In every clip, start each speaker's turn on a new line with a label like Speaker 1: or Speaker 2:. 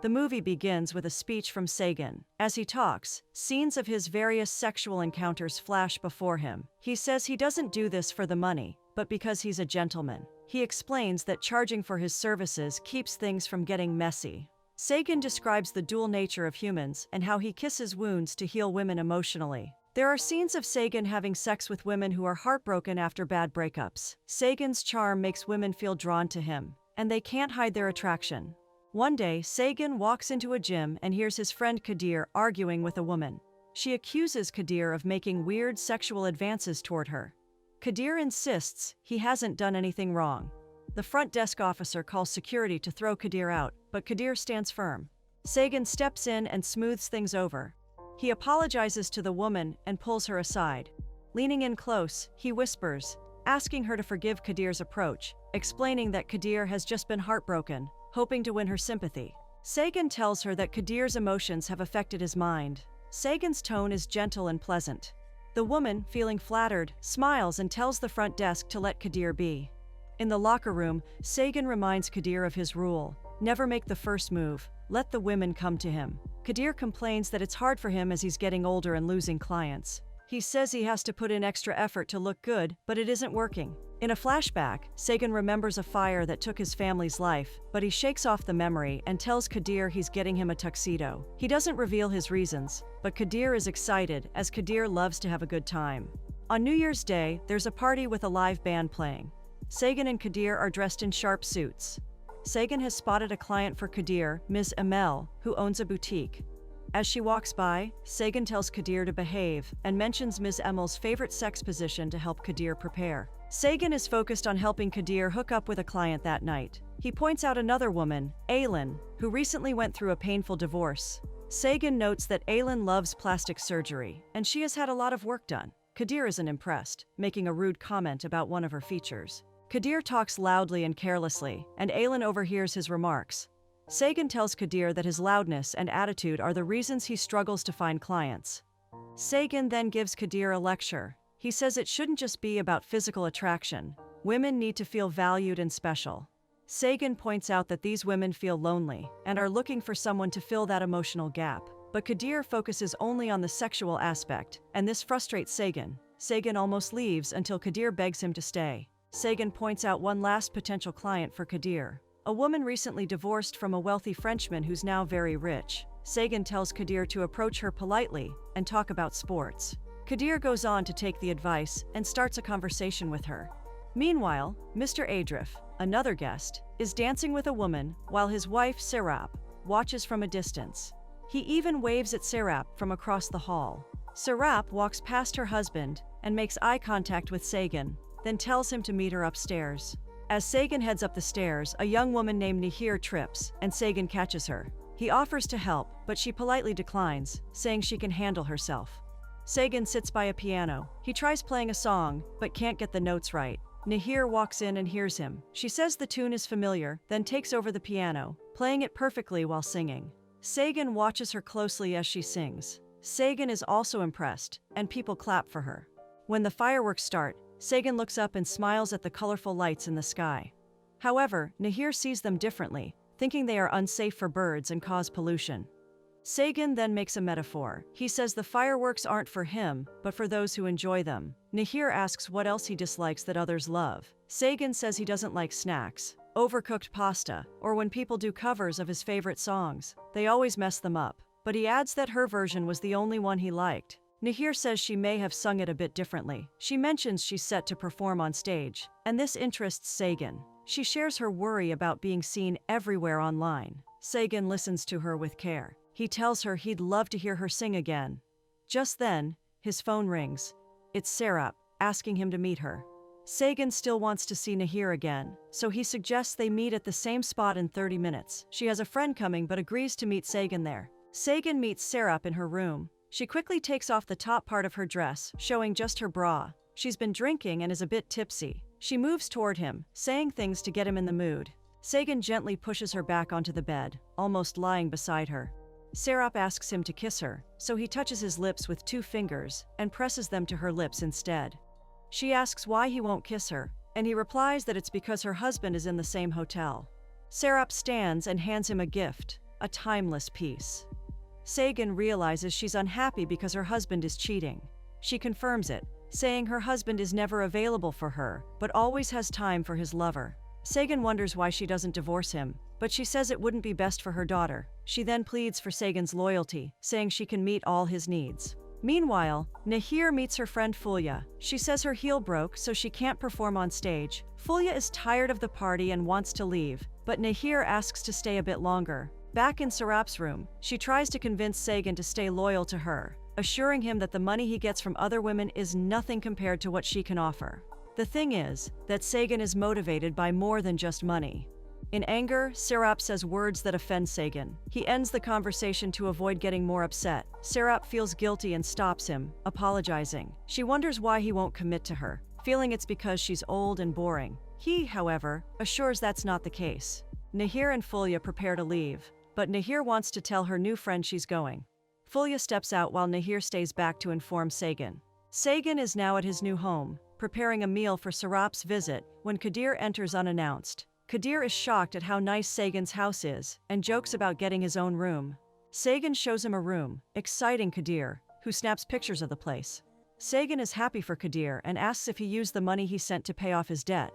Speaker 1: The movie begins with a speech from Sagan. As he talks, scenes of his various sexual encounters flash before him. He says he doesn't do this for the money, but because he's a gentleman. He explains that charging for his services keeps things from getting messy. Sagan describes the dual nature of humans and how he kisses wounds to heal women emotionally. There are scenes of Sagan having sex with women who are heartbroken after bad breakups. Sagan's charm makes women feel drawn to him, and they can't hide their attraction. One day, Sagan walks into a gym and hears his friend Kadir arguing with a woman. She accuses Kadir of making weird sexual advances toward her. Kadir insists he hasn't done anything wrong. The front desk officer calls security to throw Kadir out, but Kadir stands firm. Sagan steps in and smooths things over. He apologizes to the woman and pulls her aside. Leaning in close, he whispers, asking her to forgive Kadir's approach, explaining that Kadir has just been heartbroken, hoping to win her sympathy. Sagan tells her that Kadir's emotions have affected his mind. Sagan's tone is gentle and pleasant. The woman, feeling flattered, smiles and tells the front desk to let Kadir be. In the locker room, Sagan reminds Kadir of his rule: never make the first move, let the women come to him. Kadir complains that it's hard for him as he's getting older and losing clients. He says he has to put in extra effort to look good, but it isn't working. In a flashback, Sagan remembers a fire that took his family's life, but he shakes off the memory and tells Kadir he's getting him a tuxedo. He doesn't reveal his reasons, but Kadir is excited as Kadir loves to have a good time. On New Year's Day, there's a party with a live band playing. Sagan and Kadir are dressed in sharp suits. Sagan has spotted a client for Kadir, Ms. Emel, who owns a boutique. As she walks by, Sagan tells Kadir to behave and mentions Ms. Emel's favorite sex position to help Kadir prepare. Sagan is focused on helping Kadir hook up with a client that night. He points out another woman, Aylin, who recently went through a painful divorce. Sagan notes that Aylin loves plastic surgery, and she has had a lot of work done. Kadir isn't impressed, making a rude comment about one of her features. Kadir talks loudly and carelessly, and Aylin overhears his remarks. Sagan tells Kadir that his loudness and attitude are the reasons he struggles to find clients. Sagan then gives Kadir a lecture. He says it shouldn't just be about physical attraction. Women need to feel valued and special. Sagan points out that these women feel lonely and are looking for someone to fill that emotional gap. But Kadir focuses only on the sexual aspect, and this frustrates Sagan. Sagan almost leaves until Kadir begs him to stay. Sagan points out one last potential client for Kadir. A woman recently divorced from a wealthy Frenchman who's now very rich. Sagan tells Kadir to approach her politely and talk about sports. Kadir goes on to take the advice and starts a conversation with her. Meanwhile, Mr. Adrif, another guest, is dancing with a woman while his wife, Serap, watches from a distance. He even waves at Serap from across the hall. Serap walks past her husband and makes eye contact with Sagan, then tells him to meet her upstairs. As Sagan heads up the stairs, a young woman named Nahir trips, and Sagan catches her. He offers to help, but she politely declines, saying she can handle herself. Sagan sits by a piano. He tries playing a song, but can't get the notes right. Nahir walks in and hears him. She says the tune is familiar, then takes over the piano, playing it perfectly while singing. Sagan watches her closely as she sings. Sagan is also impressed, and people clap for her. When the fireworks start, Sagan looks up and smiles at the colorful lights in the sky. However, Nahir sees them differently, thinking they are unsafe for birds and cause pollution. Sagan then makes a metaphor. He says the fireworks aren't for him, but for those who enjoy them. Nahir asks what else he dislikes that others love. Sagan says he doesn't like snacks, overcooked pasta, or when people do covers of his favorite songs. They always mess them up. But he adds that her version was the only one he liked. Nahir says she may have sung it a bit differently. She mentions she's set to perform on stage, and this interests Sagan. She shares her worry about being seen everywhere online. Sagan listens to her with care. He tells her he'd love to hear her sing again. Just then, his phone rings. It's Serap, asking him to meet her. Sagan still wants to see Nahir again, so he suggests they meet at the same spot in 30 minutes. She has a friend coming but agrees to meet Sagan there. Sagan meets Serap in her room. She quickly takes off the top part of her dress, showing just her bra. She's been drinking and is a bit tipsy. She moves toward him, saying things to get him in the mood. Sagan gently pushes her back onto the bed, almost lying beside her. Serap asks him to kiss her, so he touches his lips with 2 fingers and presses them to her lips instead. She asks why he won't kiss her, and he replies that it's because her husband is in the same hotel. Serap stands and hands him a gift. a timeless piece. Sagan realizes she's unhappy because her husband is cheating. She confirms it, saying her husband is never available for her, but always has time for his lover. Sagan wonders why she doesn't divorce him, but she says it wouldn't be best for her daughter. She then pleads for Sagan's loyalty, saying she can meet all his needs. Meanwhile, Nahir meets her friend Fulya. She says her heel broke, so she can't perform on stage. Fulya is tired of the party and wants to leave, but Nahir asks to stay a bit longer. Back in Sarap's room, she tries to convince Sagan to stay loyal to her, assuring him that the money he gets from other women is nothing compared to what she can offer. The thing is that Sagan is motivated by more than just money. In anger, Sarap says words that offend Sagan. He ends the conversation to avoid getting more upset. Sarap feels guilty and stops him, apologizing. She wonders why he won't commit to her, feeling it's because she's old and boring. He, however, assures that's not the case. Nahir and Fulya prepare to leave, but Nahir wants to tell her new friend she's going. Fulya steps out while Nahir stays back to inform Sagan. Sagan is now at his new home, preparing a meal for Sarap's visit, when Kadir enters unannounced. Kadir is shocked at how nice Sagan's house is, and jokes about getting his own room. Sagan shows him a room, exciting Kadir, who snaps pictures of the place. Sagan is happy for Kadir and asks if he used the money he sent to pay off his debt.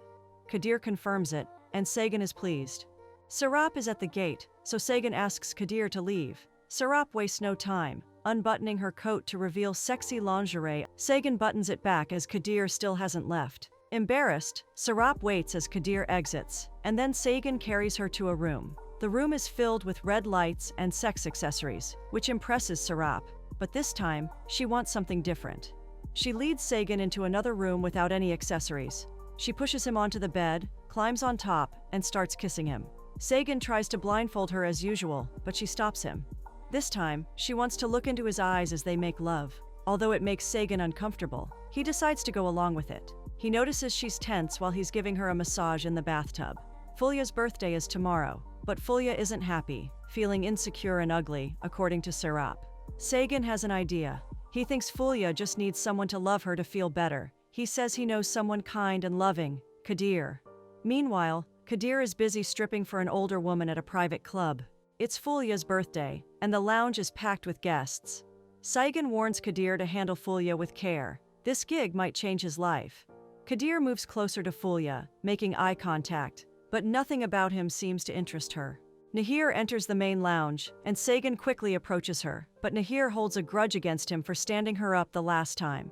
Speaker 1: Kadir confirms it, and Sagan is pleased. Sarap is at the gate, so Sagan asks Kadir to leave. Sarap wastes no time, unbuttoning her coat to reveal sexy lingerie. Sagan buttons it back as Kadir still hasn't left. Embarrassed, Sarap waits as Kadir exits, and then Sagan carries her to a room. The room is filled with red lights and sex accessories, which impresses Sarap, but this time, she wants something different. She leads Sagan into another room without any accessories. She pushes him onto the bed, climbs on top, and starts kissing him. Sagan tries to blindfold her as usual, but she stops him. This time, she wants to look into his eyes as they make love. Although it makes Sagan uncomfortable, he decides to go along with it. He notices she's tense while he's giving her a massage in the bathtub. Fulya's birthday is tomorrow, but Fulya isn't happy, feeling insecure and ugly, according to Sarap. Sagan has an idea. He thinks Fulya just needs someone to love her to feel better. He says he knows someone kind and loving, Kadir. Meanwhile, Kadir is busy stripping for an older woman at a private club. It's Fulya's birthday, and the lounge is packed with guests. Sagan warns Kadir to handle Fulya with care. This gig might change his life. Kadir moves closer to Fulya, making eye contact, but nothing about him seems to interest her. Nahir enters the main lounge, and Sagan quickly approaches her, but Nahir holds a grudge against him for standing her up the last time.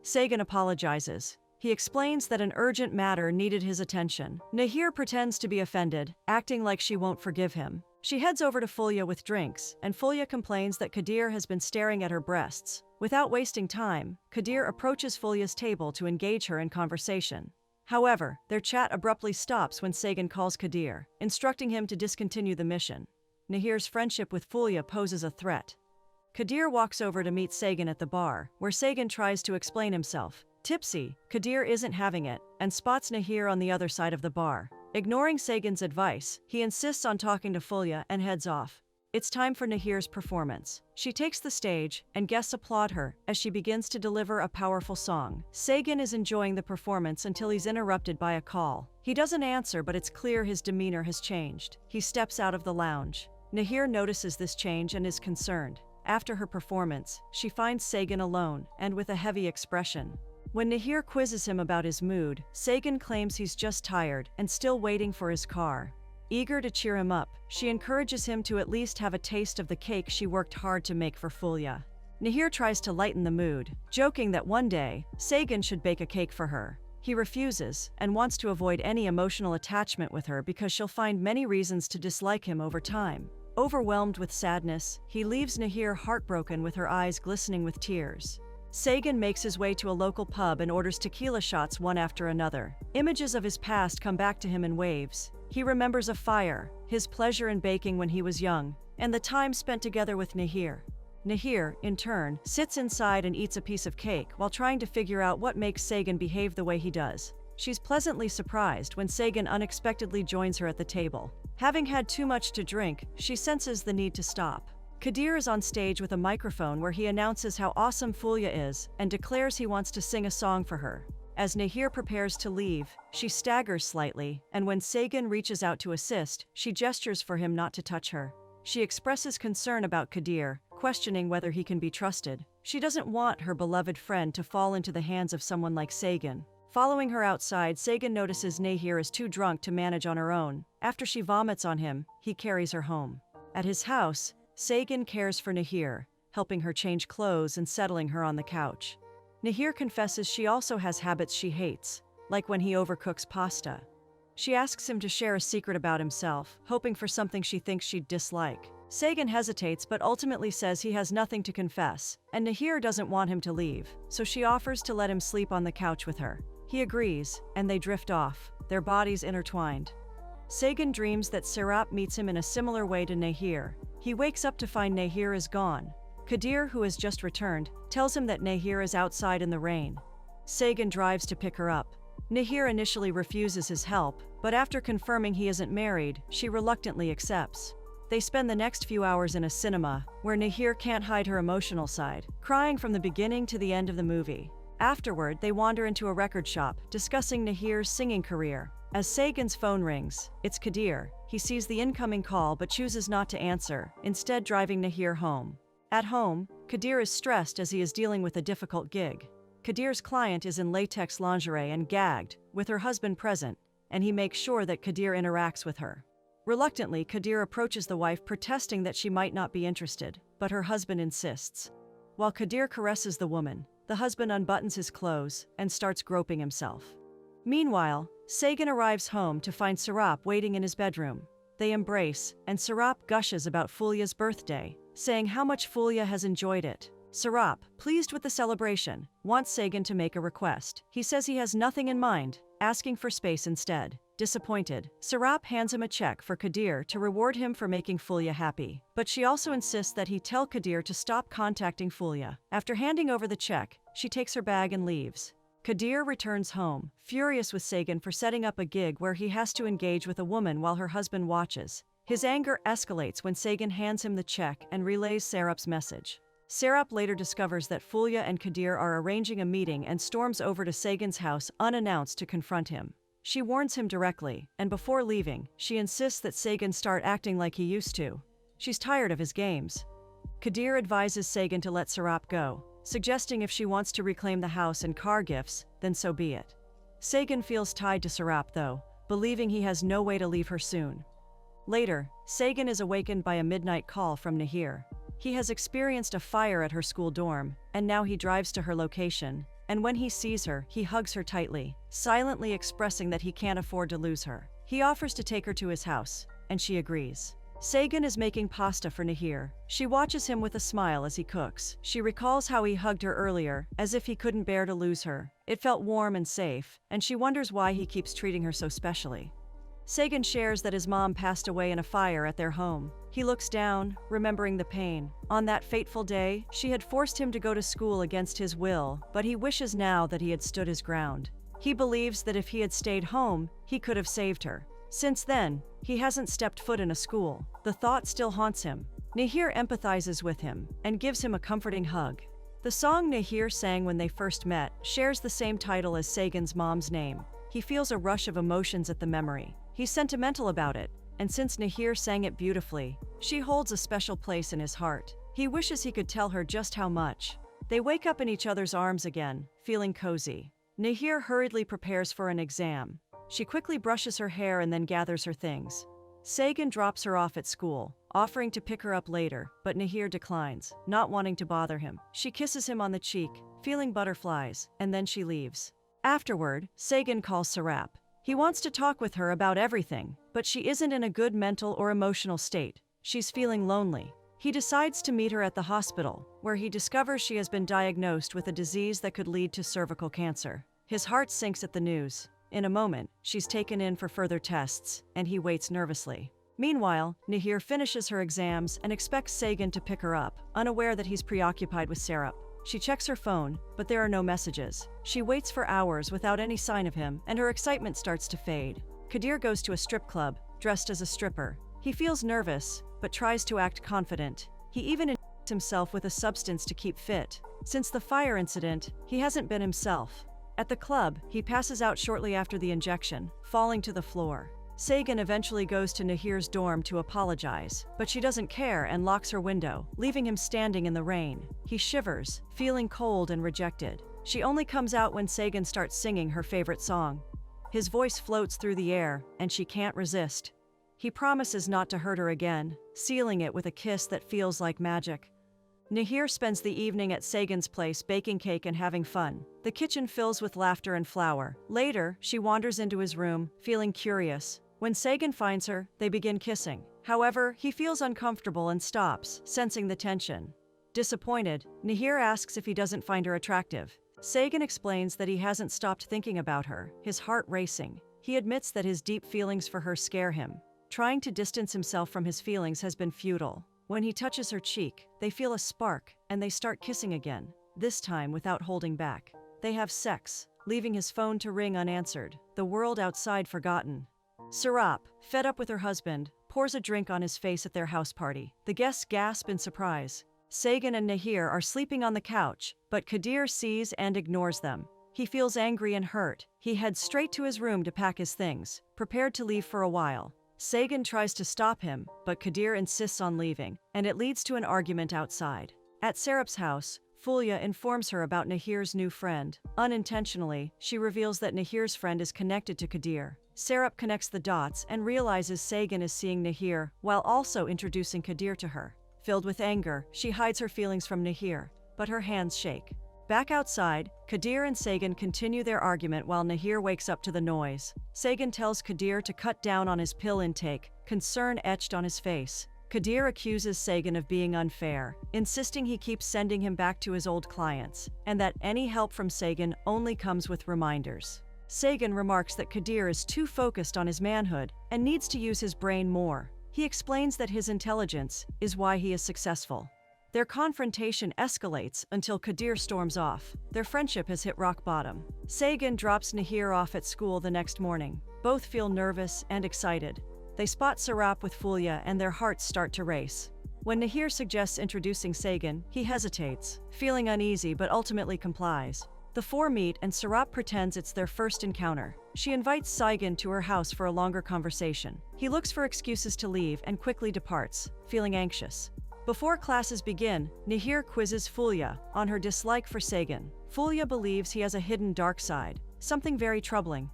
Speaker 1: Sagan apologizes. He explains that an urgent matter needed his attention. Nahir pretends to be offended, acting like she won't forgive him. She heads over to Fulya with drinks, and Fulya complains that Kadir has been staring at her breasts. Without wasting time, Kadir approaches Fulya's table to engage her in conversation. However, their chat abruptly stops when Sagan calls Kadir, instructing him to discontinue the mission. Nahir's friendship with Fulya poses a threat. Kadir walks over to meet Sagan at the bar, where Sagan tries to explain himself. Tipsy, Kadir isn't having it, and spots Nahir on the other side of the bar. Ignoring Sagan's advice, he insists on talking to Fulya and heads off. It's time for Nahir's performance. She takes the stage, and guests applaud her as she begins to deliver a powerful song. Sagan is enjoying the performance until he's interrupted by a call. He doesn't answer, but it's clear his demeanor has changed. He steps out of the lounge. Nahir notices this change and is concerned. After her performance, she finds Sagan alone and with a heavy expression. When Nahir quizzes him about his mood, Sagan claims he's just tired and still waiting for his car. Eager to cheer him up, she encourages him to at least have a taste of the cake she worked hard to make for Fulya. Nahir tries to lighten the mood, joking that one day, Sagan should bake a cake for her. He refuses and wants to avoid any emotional attachment with her because she'll find many reasons to dislike him over time. Overwhelmed with sadness, he leaves Nahir heartbroken with her eyes glistening with tears. Sagan makes his way to a local pub and orders tequila shots one after another. Images of his past come back to him in waves. He remembers a fire, his pleasure in baking when he was young, and the time spent together with Nahir. Nahir, in turn, sits inside and eats a piece of cake while trying to figure out what makes Sagan behave the way he does. She's pleasantly surprised when Sagan unexpectedly joins her at the table. Having had too much to drink, she senses the need to stop. Kadir is on stage with a microphone where he announces how awesome Fulya is and declares he wants to sing a song for her. As Nahir prepares to leave, she staggers slightly, and when Sagan reaches out to assist, she gestures for him not to touch her. She expresses concern about Kadir, questioning whether he can be trusted. She doesn't want her beloved friend to fall into the hands of someone like Sagan. Following her outside, Sagan notices Nahir is too drunk to manage on her own. After she vomits on him, he carries her home. At his house, Sagan cares for Nahir, helping her change clothes and settling her on the couch. Nahir confesses she also has habits she hates, like when he overcooks pasta. She asks him to share a secret about himself, hoping for something she thinks she'd dislike. Sagan hesitates but ultimately says he has nothing to confess, and Nahir doesn't want him to leave, so she offers to let him sleep on the couch with her. He agrees, and they drift off, their bodies intertwined. Sagan dreams that Serap meets him in a similar way to Nahir. He wakes up to find Nahir is gone. Kadir, who has just returned, tells him that Nahir is outside in the rain. Sagan drives to pick her up. Nahir initially refuses his help, but after confirming he isn't married, she reluctantly accepts. They spend the next few hours in a cinema, where Nahir can't hide her emotional side, crying from the beginning to the end of the movie. Afterward, they wander into a record shop, discussing Nahir's singing career. As Sagan's phone rings, it's Kadir. He sees the incoming call but chooses not to answer, instead driving Nahir home. At home, Kadir is stressed as he is dealing with a difficult gig. Kadir's client is in latex lingerie and gagged, with her husband present, and he makes sure that Kadir interacts with her. Reluctantly, Kadir approaches the wife, protesting that she might not be interested, but her husband insists. While Kadir caresses the woman, the husband unbuttons his clothes and starts groping himself. Meanwhile, Sagan arrives home to find Serap waiting in his bedroom. They embrace, and Serap gushes about Fulya's birthday, saying how much Fulya has enjoyed it. Serap, pleased with the celebration, wants Sagan to make a request. He says he has nothing in mind, asking for space instead. Disappointed, Serap hands him a check for Kadir to reward him for making Fulya happy. But she also insists that he tell Kadir to stop contacting Fulya. After handing over the check, she takes her bag and leaves. Kadir returns home, furious with Sagan for setting up a gig where he has to engage with a woman while her husband watches. His anger escalates when Sagan hands him the check and relays Serap's message. Serap later discovers that Fulya and Kadir are arranging a meeting and storms over to Sagan's house unannounced to confront him. She warns him directly, and before leaving, she insists that Sagan start acting like he used to. She's tired of his games. Kadir advises Sagan to let Serap go, suggesting if she wants to reclaim the house and car gifts, then so be it. Sagan feels tied to Serap though, believing he has no way to leave her soon. Later, Sagan is awakened by a midnight call from Nahir. He has experienced a fire at her school dorm, and now he drives to her location, and when he sees her, he hugs her tightly, silently expressing that he can't afford to lose her. He offers to take her to his house, and she agrees. Sagan is making pasta for Nahir. She watches him with a smile as he cooks. She recalls how he hugged her earlier, as if he couldn't bear to lose her. It felt warm and safe, and she wonders why he keeps treating her so specially. Sagan shares that his mom passed away in a fire at their home. He looks down, remembering the pain. On that fateful day, she had forced him to go to school against his will, but he wishes now that he had stood his ground. He believes that if he had stayed home, he could have saved her. Since then, he hasn't stepped foot in a school. The thought still haunts him. Nahir empathizes with him and gives him a comforting hug. The song Nahir sang when they first met shares the same title as Sagan's mom's name. He feels a rush of emotions at the memory. He's sentimental about it, and since Nahir sang it beautifully, she holds a special place in his heart. He wishes he could tell her just how much. They wake up in each other's arms again, feeling cozy. Nahir hurriedly prepares for an exam. She quickly brushes her hair and then gathers her things. Sagan drops her off at school, offering to pick her up later, but Nahir declines, not wanting to bother him. She kisses him on the cheek, feeling butterflies, and then she leaves. Afterward, Sagan calls Serap. He wants to talk with her about everything, but she isn't in a good mental or emotional state. She's feeling lonely. He decides to meet her at the hospital, where he discovers she has been diagnosed with a disease that could lead to cervical cancer. His heart sinks at the news. In a moment, she's taken in for further tests, and he waits nervously. Meanwhile, Nahir finishes her exams and expects Sagan to pick her up, unaware that he's preoccupied with Serap. She checks her phone, but there are no messages. She waits for hours without any sign of him, and her excitement starts to fade. Kadir goes to a strip club, dressed as a stripper. He feels nervous, but tries to act confident. He even injects himself with a substance to keep fit. Since the fire incident, he hasn't been himself. At the club, he passes out shortly after the injection, falling to the floor. Sagan eventually goes to Nahir's dorm to apologize, but she doesn't care and locks her window, leaving him standing in the rain. He shivers, feeling cold and rejected. She only comes out when Sagan starts singing her favorite song. His voice floats through the air, and she can't resist. He promises not to hurt her again, sealing it with a kiss that feels like magic. Nahir spends the evening at Sagan's place baking cake and having fun. The kitchen fills with laughter and flour. Later, she wanders into his room, feeling curious. When Sagan finds her, they begin kissing. However, he feels uncomfortable and stops, sensing the tension. Disappointed, Nahir asks if he doesn't find her attractive. Sagan explains that he hasn't stopped thinking about her, his heart racing. He admits that his deep feelings for her scare him. Trying to distance himself from his feelings has been futile. When he touches her cheek, they feel a spark, and they start kissing again, this time without holding back. They have sex, leaving his phone to ring unanswered, the world outside forgotten. Sarap, fed up with her husband, pours a drink on his face at their house party. The guests gasp in surprise. Sagan and Nahir are sleeping on the couch, but Kadir sees and ignores them. He feels angry and hurt. He heads straight to his room to pack his things, prepared to leave for a while. Sagan tries to stop him, but Kadir insists on leaving, and it leads to an argument outside. At Sarap's house, Fulya informs her about Nahir's new friend. Unintentionally, she reveals that Nahir's friend is connected to Kadir. Sarap connects the dots and realizes Sagan is seeing Nahir, while also introducing Kadir to her. Filled with anger, she hides her feelings from Nahir, but her hands shake. Back outside, Kadir and Sagan continue their argument while Nahir wakes up to the noise. Sagan tells Kadir to cut down on his pill intake, concern etched on his face. Kadir accuses Sagan of being unfair, insisting he keeps sending him back to his old clients, and that any help from Sagan only comes with reminders. Sagan remarks that Kadir is too focused on his manhood and needs to use his brain more. He explains that his intelligence is why he is successful. Their confrontation escalates until Kadir storms off. Their friendship has hit rock bottom. Sagan drops Nahir off at school the next morning. Both feel nervous and excited. They spot Sarap with Fulya and their hearts start to race. When Nahir suggests introducing Sagan, he hesitates, feeling uneasy but ultimately complies. The four meet and Sarap pretends it's their first encounter. She invites Sagan to her house for a longer conversation. He looks for excuses to leave and quickly departs, feeling anxious. Before classes begin, Nahir quizzes Fulya on her dislike for Sagan. Fulya believes he has a hidden dark side, something very troubling.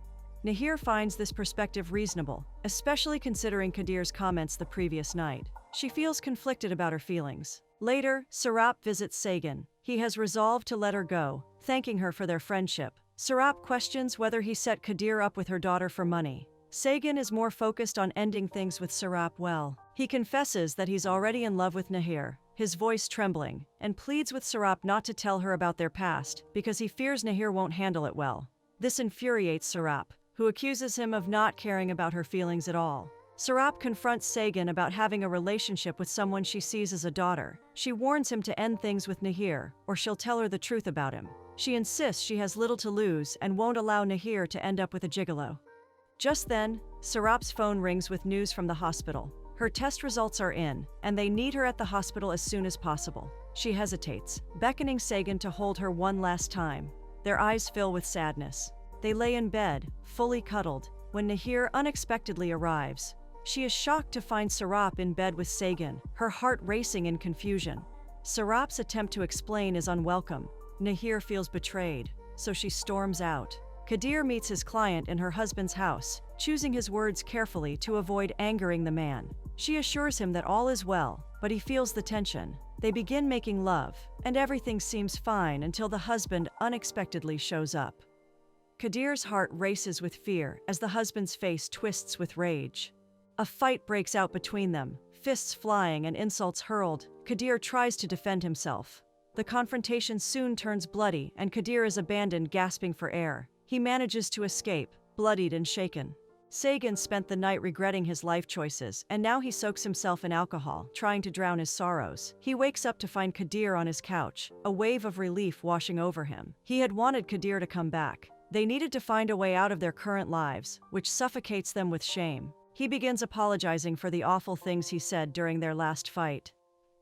Speaker 1: Nahir finds this perspective reasonable, especially considering Kadir's comments the previous night. She feels conflicted about her feelings. Later, Sarap visits Sagan. He has resolved to let her go, thanking her for their friendship. Sarap questions whether he set Kadir up with her daughter for money. Sagan is more focused on ending things with Sarap well. He confesses that he's already in love with Nahir, his voice trembling, and pleads with Sarap not to tell her about their past because he fears Nahir won't handle it well. This infuriates Sarap, who accuses him of not caring about her feelings at all. Sarap confronts Sagan about having a relationship with someone she sees as a daughter. She warns him to end things with Nahir, or she'll tell her the truth about him. She insists she has little to lose and won't allow Nahir to end up with a gigolo. Just then, Sarap's phone rings with news from the hospital. Her test results are in, and they need her at the hospital as soon as possible. She hesitates, beckoning Sagan to hold her one last time. Their eyes fill with sadness. They lay in bed, fully cuddled, when Nahir unexpectedly arrives. She is shocked to find Sarap in bed with Sagan, her heart racing in confusion. Sarap's attempt to explain is unwelcome. Nahir feels betrayed, so she storms out. Kadir meets his client in her husband's house, choosing his words carefully to avoid angering the man. She assures him that all is well, but he feels the tension. They begin making love, and everything seems fine until the husband unexpectedly shows up. Kadir's heart races with fear as the husband's face twists with rage. A fight breaks out between them, fists flying and insults hurled. Kadir tries to defend himself. The confrontation soon turns bloody, and Kadir is abandoned, gasping for air. He manages to escape, bloodied and shaken. Sagan spent the night regretting his life choices, and now he soaks himself in alcohol, trying to drown his sorrows. He wakes up to find Kadir on his couch, a wave of relief washing over him. He had wanted Kadir to come back. They needed to find a way out of their current lives, which suffocates them with shame. He begins apologizing for the awful things he said during their last fight.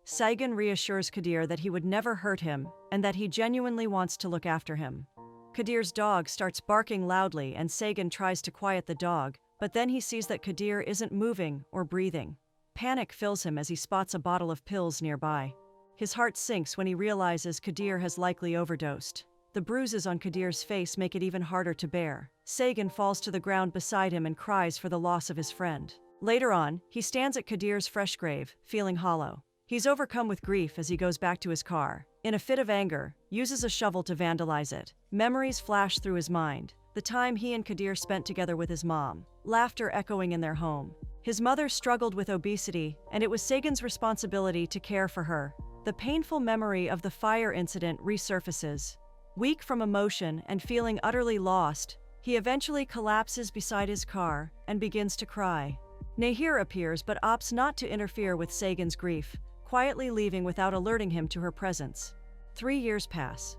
Speaker 1: Sagan reassures Kadir that he would never hurt him and that he genuinely wants to look after him. Kadir's dog starts barking loudly and Sagan tries to quiet the dog, But then he sees that Kadir isn't moving or breathing. Panic fills him as he spots a bottle of pills nearby. His heart sinks when he realizes Kadir has likely overdosed. The bruises on Kadir's face make it even harder to bear. Sagan falls to the ground beside him and cries for the loss of his friend. Later on, he stands at Kadir's fresh grave, feeling hollow. He's overcome with grief as he goes back to his car. In a fit of anger, uses a shovel to vandalize it. Memories flash through his mind. The time he and Kadir spent together with his mom. Laughter echoing in their home. His mother struggled with obesity, and it was Sagan's responsibility to care for her. The painful memory of the fire incident resurfaces. Weak from emotion and feeling utterly lost, he eventually collapses beside his car and begins to cry. Nahir appears but opts not to interfere with Sagan's grief, quietly leaving without alerting him to her presence. 3 years pass.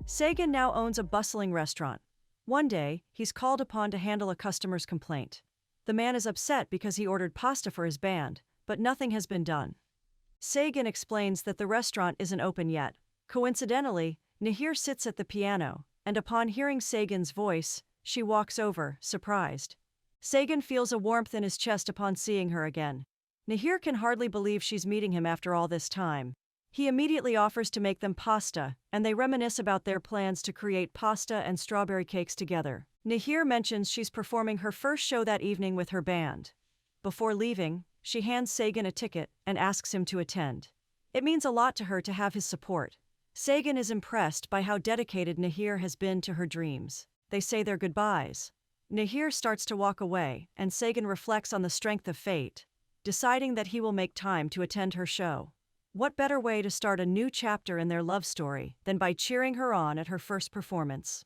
Speaker 1: Sagan now owns a bustling restaurant. One day, he's called upon to handle a customer's complaint. The man is upset because he ordered pasta for his band, but nothing has been done. Sagan explains that the restaurant isn't open yet. Coincidentally, Nahir sits at the piano, and upon hearing Sagan's voice, she walks over, surprised. Sagan feels a warmth in his chest upon seeing her again. Nahir can hardly believe she's meeting him after all this time. He immediately offers to make them pasta, and they reminisce about their plans to create pasta and strawberry cakes together. Nahir mentions she's performing her first show that evening with her band. Before leaving, she hands Sagan a ticket and asks him to attend. It means a lot to her to have his support. Sagan is impressed by how dedicated Nahir has been to her dreams. They say their goodbyes. Nahir starts to walk away, and Sagan reflects on the strength of fate, deciding that he will make time to attend her show. What better way to start a new chapter in their love story than by cheering her on at her first performance?